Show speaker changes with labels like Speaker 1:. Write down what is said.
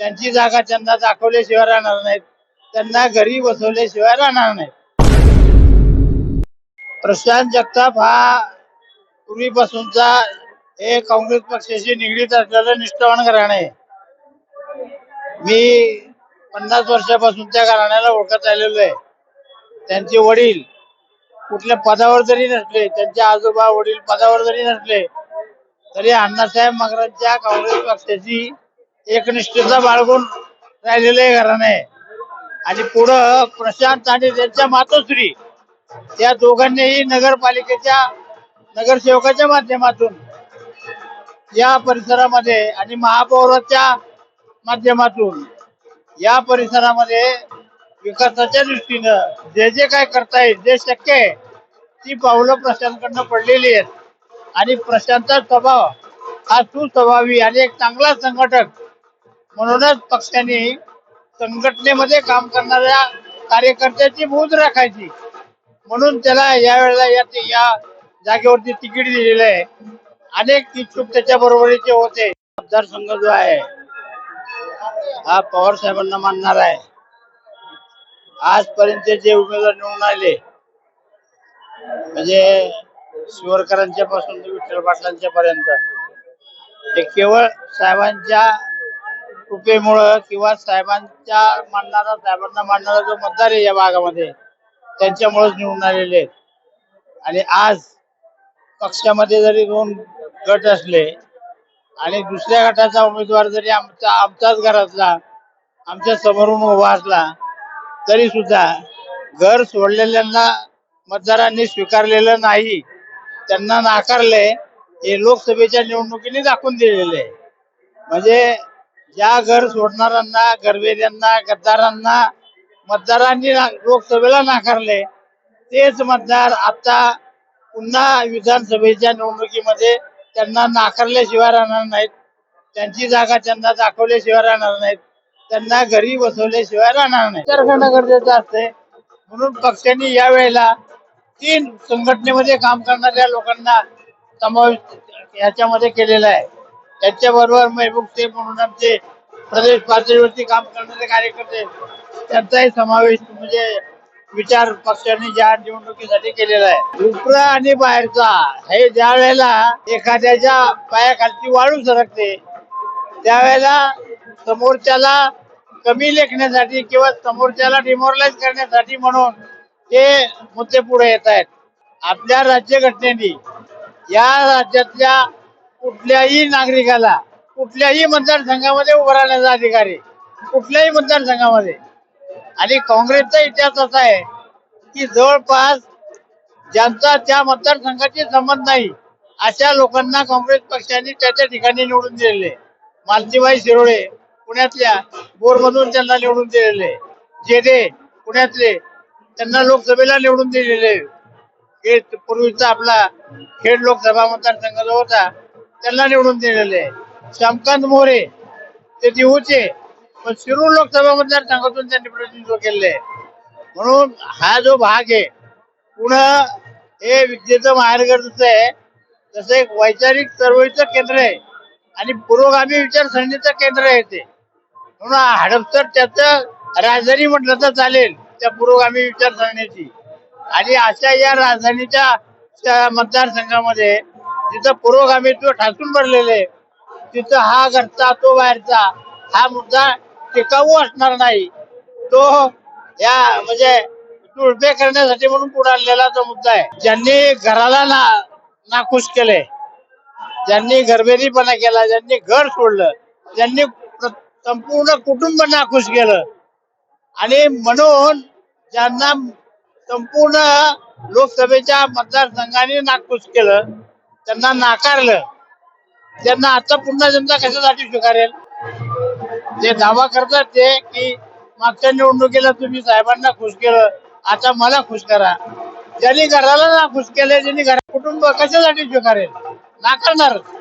Speaker 1: त्यांची जागा त्यांना दाखवल्याशिवाय राहणार नाहीत, त्यांना घरी बसवल्याशिवाय राहणार नाहीत. प्रशांत जगताप हा पूर्वीपासूनचा हे काँग्रेस पक्षाशी निगडीत असलेलं निष्ठावान घराणं आहे. मी 50 वर्षापासून त्या घराण्याला ओळखत आलेलो आहे. त्यांचे वडील कुठल्या पदावर जरी नसले, त्यांचे आजोबा वडील पदावर जरी नसले तरी अण्णासाहेब मगरांच्या काँग्रेस पक्षाची एकनिष्ठता बाळगून राहिलेले घराणे आहे. आणि पुढं प्रशांत आणि त्यांच्या मातोश्री या दोघांनीही नगरपालिकेच्या नगरसेवकाच्या माध्यमातून या परिसरामध्ये आणि महापौराच्या माध्यमातून या परिसरामध्ये विकासाच्या दृष्टीनं जे जे काय करता येईल, जे शक्य आहे ती पावलं प्रशांतकडनं पडलेली आहेत. आणि प्रशांतचा स्वभाव हा सुस्वभावी आणि एक चांगला संघटक म्हणूनच पक्षाने संघटनेमध्ये काम करणाऱ्या कार्यकर्त्याची मूद राखायची म्हणून त्याला यावेळेला या जागेवरती तिकीट दिलेलं आहे. अनेक इच्छुक त्याच्या बरोबरीचे होते. मतदारसंघ जो आहे हा पवार साहेबांना मानणार आहे. आजपर्यंत जे उमेदवार निवडून आले म्हणजे शिवरकरांच्या पासून ते विठ्ठल पाटलांच्या पर्यंत ते केवळ साहेबांच्या कृपेमुळं किंवा साहेबांना मानणारा जो मतदार आहे या भागामध्ये त्यांच्यामुळेच निवडून आलेले आहेत. आणि आज पक्षामध्ये जरी 2 गट असले आणि दुसऱ्या गटाचा उमेदवार जरी आमच्याच घरातला आमच्या समोरून उभा असला तरी सुद्धा घर सोडलेल्यांना मतदारांनी स्वीकारलेलं नाही, त्यांना नाकारले हे लोकसभेच्या निवडणुकीने दाखवून दिलेले. म्हणजे ज्या घर सोडणाऱ्यांना, गरवेऱ्यांना, गद्दारांना मतदारांनी लोकसभेला नाकारले तेच मतदार आता पुन्हा विधानसभेच्या निवडणुकीमध्ये त्यांना नाकारल्याशिवाय राहणार नाहीत, त्यांची जागा त्यांना दाखवल्याशिवाय राहणार नाहीत, त्यांना घरी बसवल्याशिवाय राहणार नाही. विचार करणं गरजेचं असते. म्हणून पक्षाने यावेळेला 3 संघटनेमध्ये काम करणाऱ्या लोकांना समावेश याच्यामध्ये केलेला आहे. त्याच्याबरोबर महबूब शेख म्हणून आमचे प्रदेश पातळीवरती काम करणारे कार्यकर्ते त्यांचाही समावेश म्हणजे विचार पक्षाने या निवडणुकीसाठी केलेला आहे. उपरा आणि बाहेरचा हे ज्या वेळेला एखाद्याच्या पायाखालची वाळू सरकते त्यावेळेला समोरच्याला कमी लेखण्यासाठी किंवा समोरच्याला डिमोरलाइज करण्यासाठी म्हणून हे मुद्दे पुढे येत आहेत. आपल्या राज्यघटनेने या राज्यातल्या कुठल्याही नागरिकाला कुठल्याही मतदारसंघामध्ये उभं राहण्याचा अधिकार आहे, कुठल्याही मतदारसंघामध्ये. आणि काँग्रेसचा इतिहास असा आहे की जवळपास ज्यांचा त्या मतदारसंघाशी संबंध नाही अशा लोकांना काँग्रेस पक्षाने त्या ठिकाणी निवडून दिलेले. मालतीबाई शिरोळे पुण्यातल्या बोरमधून त्यांना निवडून दिलेले, जेदे पुण्यातले त्यांना लोकसभेला निवडून दिलेले. पूर्वीचा आपला खेड लोकसभा मतदारसंघ जो होता त्यांना निवडून दिलेले. श्यामकांत मोरे ते देहूचे पण शिरूर लोकसभा मतदारसंघातून त्यांनी प्रतिनिधित्व केले. म्हणून हा जो भाग आहे पुणे हे विद्येचं माहेरघरच आहे, जसं एक वैचारिक चळवळीचं केंद्र आहे आणि पुरोगामी विचारसरणीचं केंद्र आहे ते. म्हणून हडपसर त्याचं राजधानी म्हटलं तर चालेल त्या पुरोगामी विचारसरणीची. आणि अशा या राजधानीच्या मतदारसंघामध्ये जिथं पुरोगामीत्व ठासून भरलेले तिथं हा घरचा तो बाहेरचा हा मुद्दा टिकाऊ असणार नाही. तो या म्हणजे तुळबे करण्यासाठी म्हणून पुढे आणलेला तो मुद्दा आहे. ज्यांनी घराला नाखुश केले, ज्यांनी घरबेरीपणा केला, ज्यांनी घर सोडलं, ज्यांनी संपूर्ण कुटुंब नाखुश केलं आणि म्हणून ज्यांना संपूर्ण लोकसभेच्या मतदारसंघाने नाखुश केलं, त्यांना नाकारलं, त्यांना आता पुन्हा जनता कशासाठी स्वीकारेल? जे दावा करतात ते की मागच्या निवडणुकीला तुम्ही साहेबांना खुश केलं, आता मला खुश करा. ज्यांनी घराला नाखुश केले, ज्यांनी कुटुंब कशासाठी स्वीकारेल? नाकारणारच.